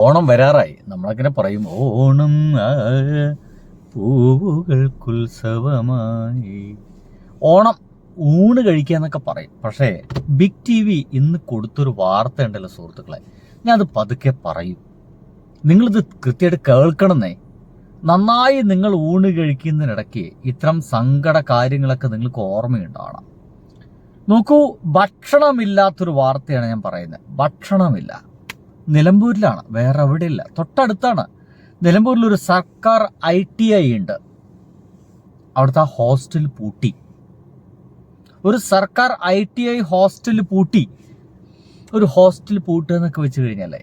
ഓണം വരാറായി. നമ്മളങ്ങനെ പറയും, ഓണം പൂവുകൾക്കുത്സവമായി. ഓണം ഊണ് കഴിക്കുക എന്നൊക്കെ പറയും. പക്ഷേ ബിഗ് ടി വി ഇന്ന് കൊടുത്തൊരു വാർത്ത ഉണ്ടല്ലോ സുഹൃത്തുക്കളെ, ഞാൻ അത് പതുക്കെ പറയും, നിങ്ങളിത് കൃത്യമായിട്ട് കേൾക്കണമെന്നേ. നന്നായി നിങ്ങൾ ഊണ് കഴിക്കുന്നതിനിടയ്ക്ക് ഇത്തരം സങ്കട കാര്യങ്ങളൊക്കെ നിങ്ങൾക്ക് ഓർമ്മയുണ്ടാവണം. നോക്കൂ, ഭക്ഷണമില്ലാത്തൊരു വാർത്തയാണ് ഞാൻ പറയുന്നത്. ഭക്ഷണമില്ല. നിലമ്പൂരിലാണ്, വേറെ എവിടെയില്ല, തൊട്ടടുത്താണ്. നിലമ്പൂരിലൊരു സർക്കാർ ITI ഉണ്ട്. അവിടുത്തെ ഹോസ്റ്റൽ പൂട്ടി. ഒരു സർക്കാർ ITI ഹോസ്റ്റൽ പൂട്ടി. ഒരു ഹോസ്റ്റൽ പൂട്ടുക എന്നൊക്കെ വെച്ച് കഴിഞ്ഞാലേ,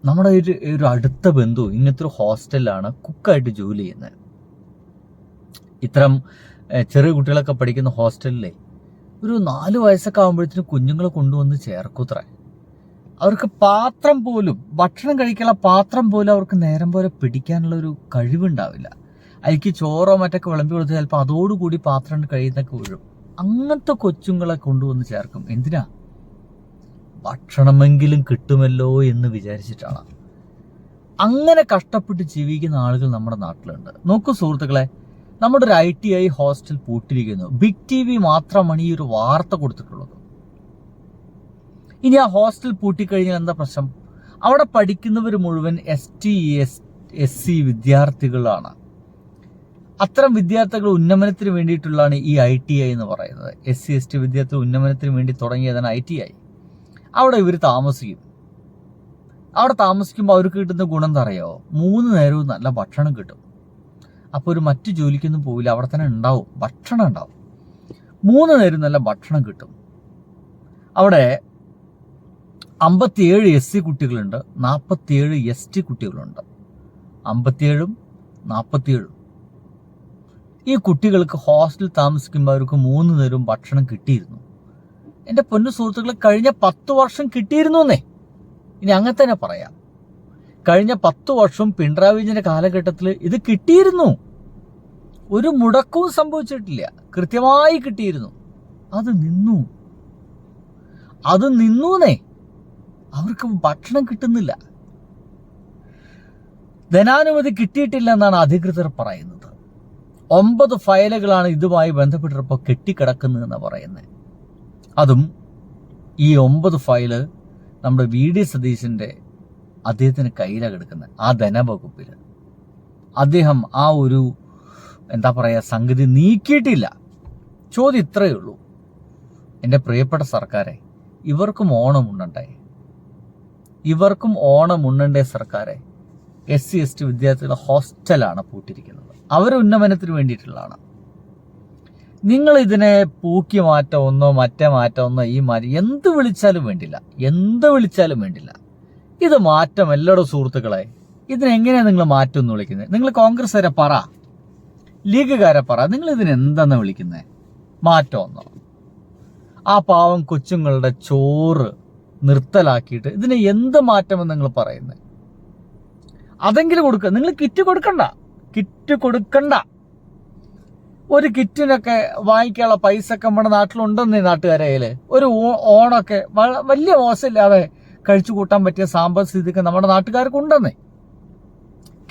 നമ്മുടെ ഒരു അടുത്ത ബന്ധു ഇങ്ങനത്തെ ഒരു ഹോസ്റ്റലിലാണ് കുക്കായിട്ട് ജോലി ചെയ്യുന്നത്. ഇത്തരം ചെറിയ കുട്ടികളൊക്കെ പഠിക്കുന്ന ഹോസ്റ്റലിലെ ഒരു 4 വയസ്സൊക്കെ ആകുമ്പോഴത്തേനും കുഞ്ഞുങ്ങളെ കൊണ്ടുവന്ന് ചേർക്കൂത്രേ. അവർക്ക് പാത്രം പോലും, ഭക്ഷണം കഴിക്കാനുള്ള പാത്രം പോലും അവർക്ക് നേരം പോലെ പിടിക്കാനുള്ള ഒരു കഴിവുണ്ടാവില്ല. അതിലേക്ക് ചോറോ മറ്റൊക്കെ വിളമ്പി കൊടുത്ത് ചിലപ്പോൾ അതോടുകൂടി പാത്രം കഴിയുന്നൊക്കെ വീഴും. അങ്ങനത്തെ കൊച്ചുങ്ങളെ കൊണ്ടുവന്ന് ചേർക്കും. എന്തിനാ? ഭക്ഷണമെങ്കിലും കിട്ടുമല്ലോ എന്ന് വിചാരിച്ചിട്ടാണ്. അങ്ങനെ കഷ്ടപ്പെട്ട് ജീവിക്കുന്ന ആളുകൾ നമ്മുടെ നാട്ടിലുണ്ട്. നോക്കൂ സുഹൃത്തുക്കളെ, നമ്മുടെ ഒരു ITI ഹോസ്റ്റൽ പൂട്ടിയിരിക്കുന്നു. ബിഗ് TV മാത്രമാണ് ഈ ഒരു വാർത്ത കൊടുത്തിട്ടുള്ളത്. ഇനി ആ ഹോസ്റ്റൽ പൂട്ടിക്കഴിഞ്ഞാൽ എന്താ പ്രശ്നം? അവിടെ പഠിക്കുന്നവർ മുഴുവൻ ST SC വിദ്യാർത്ഥികളാണ്. അത്തരം വിദ്യാർത്ഥികൾ ഉന്നമനത്തിന് വേണ്ടിയിട്ടുള്ളതാണ് ഈ ITI എന്ന് പറയുന്നത്. SC ST വിദ്യാർത്ഥികൾ ഉന്നമനത്തിന് വേണ്ടി തുടങ്ങിയതാണ് ITI. അവിടെ ഇവർ താമസിക്കും. അവിടെ താമസിക്കുമ്പോൾ അവർക്ക് കിട്ടുന്ന ഗുണം എന്താ അറിയോ? 3 നേരവും നല്ല ഭക്ഷണം കിട്ടും. അപ്പോൾ ഒരു മറ്റു ജോലിക്കൊന്നും പോവില്ല, അവിടെ തന്നെ ഉണ്ടാവും, ഭക്ഷണം ഉണ്ടാവും. 3 നേരം നല്ല ഭക്ഷണം കിട്ടും. അവിടെ 57 SC കുട്ടികളുണ്ട്, 47 ST കുട്ടികളുണ്ട്. 57ഉം 47ഉം. ഈ കുട്ടികൾക്ക് ഹോസ്റ്റലിൽ താമസിക്കുമ്പോൾ അവർക്ക് 3 നേരവും ഭക്ഷണം കിട്ടിയിരുന്നു. എൻ്റെ പൊന്നു സുഹൃത്തുക്കളെ, കഴിഞ്ഞ 10 വർഷം കിട്ടിയിരുന്നു എന്നേ. ഇനി അങ്ങനെ തന്നെ പറയാം. കഴിഞ്ഞ 10 വർഷം പിണറായി വിജയന്റെ കാലഘട്ടത്തിൽ ഇത് കിട്ടിയിരുന്നു. ഒരു മുടക്കവും സംഭവിച്ചിട്ടില്ല, കൃത്യമായി കിട്ടിയിരുന്നു. അത് നിന്നൂന്നേ. അവർക്ക് ഭക്ഷണം കിട്ടുന്നില്ല. ധനാനുമതി കിട്ടിയിട്ടില്ല എന്നാണ് അധികൃതർ പറയുന്നത്. 9 ഫയലുകളാണ് ഇതുമായി ബന്ധപ്പെട്ടിപ്പോൾ കെട്ടിക്കിടക്കുന്നതെന്ന് പറയുന്നത്. അതും ഈ 9 ഫയല് നമ്മുടെ VD സതീശന്റെ അദ്ദേഹത്തിന് കയ്യിലാണ് കിടക്കുന്നത്. ആ ധനവകുപ്പിൽ അദ്ദേഹം ആ ഒരു എന്താ പറയുക സംഗതി നീക്കിയിട്ടില്ല. ചോദ്യം ഇത്രയേ ഉള്ളൂ, എൻ്റെ പ്രിയപ്പെട്ട സർക്കാരെ, ഇവർക്കും ഓണം ഉണ്ണണ്ടേ സർക്കാരെ? SC ST വിദ്യാർത്ഥികളുടെ ഹോസ്റ്റലാണ് പൂട്ടിയിരിക്കുന്നത്. അവർ ഉന്നമനത്തിന് വേണ്ടിയിട്ടുള്ളതാണ്. നിങ്ങൾ ഇതിനെ പൂക്കി മാറ്റമൊന്നോ മറ്റേ മാറ്റമൊന്നോ എന്ത് വിളിച്ചാലും വേണ്ടില്ല. ഇത് മാറ്റം എല്ലാടോ സുഹൃത്തുക്കളെ. ഇതിനെങ്ങനെയാണ് നിങ്ങൾ മാറ്റം എന്ന് വിളിക്കുന്നത്? നിങ്ങൾ കോൺഗ്രസ്സുകാരെ പറ, ലീഗുകാരെ പറ, നിങ്ങൾ ഇതിന് എന്താന്ന് വിളിക്കുന്നത്? മാറ്റമൊന്നോ? ആ പാവം കൊച്ചുങ്ങളുടെ ചോറ് നിർത്തലാക്കിയിട്ട് ഇതിന് എന്ത് മാറ്റമെന്ന് നിങ്ങൾ പറയുന്നത്? അതെങ്കിലും കൊടുക്കുക. നിങ്ങൾ കിറ്റ് കൊടുക്കണ്ട. ഒരു കിറ്റിനൊക്കെ വാങ്ങിക്കാനുള്ള പൈസ ഒക്കെ നമ്മുടെ നാട്ടിലുണ്ടെന്നേ നാട്ടുകാരെ കയ്യിൽ. ഒരു ഓണമൊക്കെ വലിയ മോശമില്ലാതെ കഴിച്ചു കൂട്ടാൻ പറ്റിയ സാമ്പത്തിക സ്ഥിതിക്ക് നമ്മുടെ നാട്ടുകാർക്ക് ഉണ്ടെന്നേ.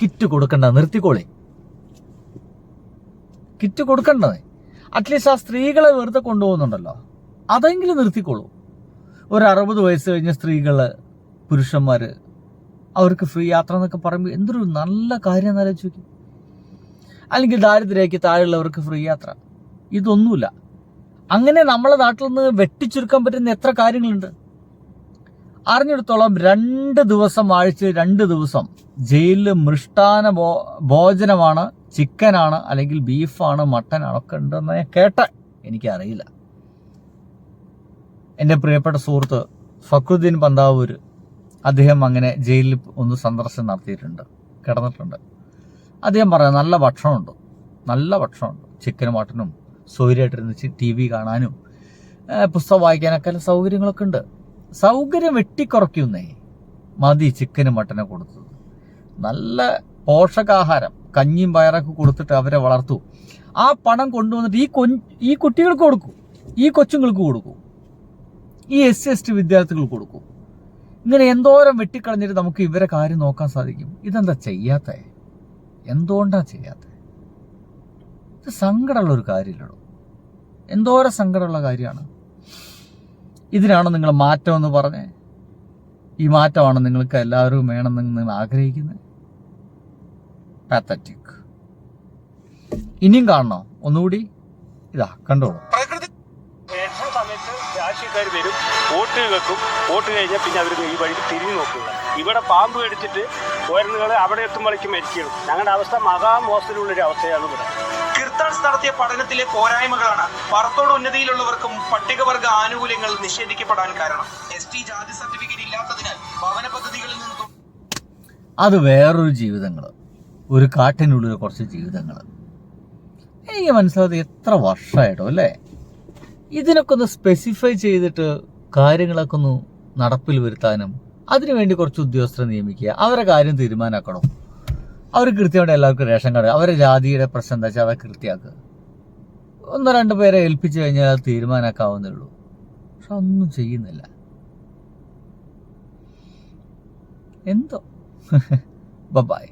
കിറ്റ് കൊടുക്കണ്ട, നിർത്തിക്കോളി. കിറ്റ് കൊടുക്കണ്ടേ? അറ്റ്ലീസ്റ്റ് ആ സ്ത്രീകളെ വെറുതെ കൊണ്ടുപോകുന്നുണ്ടല്ലോ, അതെങ്കിലും നിർത്തിക്കോളൂ. ഒരു 60 വയസ്സ് കഴിഞ്ഞ സ്ത്രീകള്, പുരുഷന്മാര്, അവർക്ക് ഫ്രീ യാത്ര എന്നൊക്കെ പറയുമ്പോൾ എന്തൊരു നല്ല കാര്യം എന്ന് ആലോചിച്ച് നോക്കി. അല്ലെങ്കിൽ ദാരിദ്ര്യക്ക് താഴെയുള്ളവർക്ക് ഫ്രീ യാത്ര. ഇതൊന്നുമില്ല. അങ്ങനെ നമ്മളെ നാട്ടിൽ നിന്ന് വെട്ടിച്ചുരുക്കാൻ പറ്റുന്ന എത്ര കാര്യങ്ങളുണ്ട് അറിഞ്ഞെടുത്തോളം. 2 ദിവസം, ആഴ്ചയിൽ 2 ദിവസം ജയിലിൽ മൃഷ്ടാന ഭോജനമാണ്. ചിക്കനാണ്, അല്ലെങ്കിൽ ബീഫാണ്, മട്ടനാണ് ഒക്കെ ഉണ്ടെന്ന് ഞാൻ എനിക്കറിയില്ല. എൻ്റെ പ്രിയപ്പെട്ട സുഹൃത്ത് ഫക്രുദ്ദീൻ പന്താവൂര്, അദ്ദേഹം അങ്ങനെ ജയിലിൽ ഒന്ന് സന്ദർശനം നടത്തിയിട്ടുണ്ട്, കിടന്നിട്ടുണ്ട്. അദ്ദേഹം പറയാം, നല്ല ഭക്ഷണമുണ്ട്. ചിക്കനും മട്ടനും സൗകര്യമായിട്ടിരുന്ന് TV കാണാനും പുസ്തകം വായിക്കാനൊക്കെ സൗകര്യങ്ങളൊക്കെ ഉണ്ട്. സൗകര്യം വെട്ടിക്കുറയ്ക്കുന്നേ മതി ചിക്കനും മട്ടനെ കൊടുത്തത്. നല്ല പോഷകാഹാരം, കഞ്ഞിയും പയറൊക്കെ കൊടുത്തിട്ട് അവരെ വളർത്തു. ആ പണം കൊണ്ടുവന്നിട്ട് ഈ കുട്ടികൾക്ക് കൊടുക്കൂ, ഈ കൊച്ചുങ്ങൾക്ക് കൊടുക്കൂ, ഈ SC ST വിദ്യാർത്ഥികൾക്ക് കൊടുക്കൂ. ഇങ്ങനെ എന്തോരം വെട്ടിക്കളഞ്ഞിട്ട് നമുക്ക് ഇവരെ കാര്യം നോക്കാൻ സാധിക്കും. ഇതെന്താ ചെയ്യാത്ത? എന്തുകൊണ്ടാ ചെയ്യാത്ത? ഇത് സങ്കടമുള്ള ഒരു കാര്യമില്ലടോ. എന്തോരം സങ്കടമുള്ള കാര്യമാണ്. ഇതിനാണോ നിങ്ങൾ മാറ്റം എന്ന് പറഞ്ഞേ? ഈ മാറ്റമാണ് നിങ്ങൾക്ക് എല്ലാവരും വേണമെന്ന് നിങ്ങൾ ആഗ്രഹിക്കുന്നത്? പാത്തറ്റിക്. ഇനിയും കാണണോ? ഒന്നുകൂടി ഇതാ കണ്ടോളൂ. സമയത്ത് രാഷ്ട്രീയക്കാർ വരും, വോട്ട് വെക്കും. വോട്ട് കഴിഞ്ഞാൽ പിന്നെ അവർ ഈ വഴി തിരിഞ്ഞു നോക്കുക. ഇവിടെ പാമ്പ് കടിച്ചിട്ട് ഓരോന്നുകൾ അവിടെ എത്തുമ്പോഴേക്കും മരിക്കണം. ഞങ്ങളുടെ അവസ്ഥ മഹാമോശത്തിലുള്ളൊരു അവസ്ഥയാണ് ഇവിടെ. കിർത്താൻസ് നടത്തിയ പഠനത്തിലെ പോരായ്മകളാണ് പറത്തോട് ഉന്നതിയിലുള്ളവർക്കും പട്ടികവർഗ ആനുകൂല്യങ്ങൾ നിഷേധിക്കപ്പെടാൻ കാരണം. ST ജാതി സർട്ടിഫിക്കറ്റ് ഇല്ലാത്തതിനാൽ ഭവന പദ്ധതികളിൽ നിന്നും അത് വേറൊരു ജീവിതങ്ങൾ, ഒരു കാട്ടിനുള്ളിൽ കുറച്ച് ജീവിതങ്ങൾ. എനിക്ക് മനസ്സിലായത് എത്ര വർഷമായിട്ടോ അല്ലേ? ഇതിനൊക്കെ ഒന്ന് സ്പെസിഫൈ ചെയ്തിട്ട് കാര്യങ്ങളൊക്കെ ഒന്ന് നടപ്പിൽ വരുത്താനും അതിനുവേണ്ടി കുറച്ച് ഉദ്യോഗസ്ഥരെ നിയമിക്കുക, അവരെ കാര്യം തീരുമാനമാക്കണം. അവർ കൃത്യമായിട്ട് എല്ലാവർക്കും റേഷൻ കാർഡ്, അവരെ ജാതിയുടെ പ്രശ്നം എന്താ വെച്ചാൽ അതൊക്കെ കൃത്യമാക്കുക. 1-2 പേരെ ഏൽപ്പിച്ചു കഴിഞ്ഞാൽ അത് തീരുമാനമാക്കാവുന്നേ ഉള്ളൂ. പക്ഷെ ഒന്നും ചെയ്യുന്നില്ല. എന്തോ ബൈ.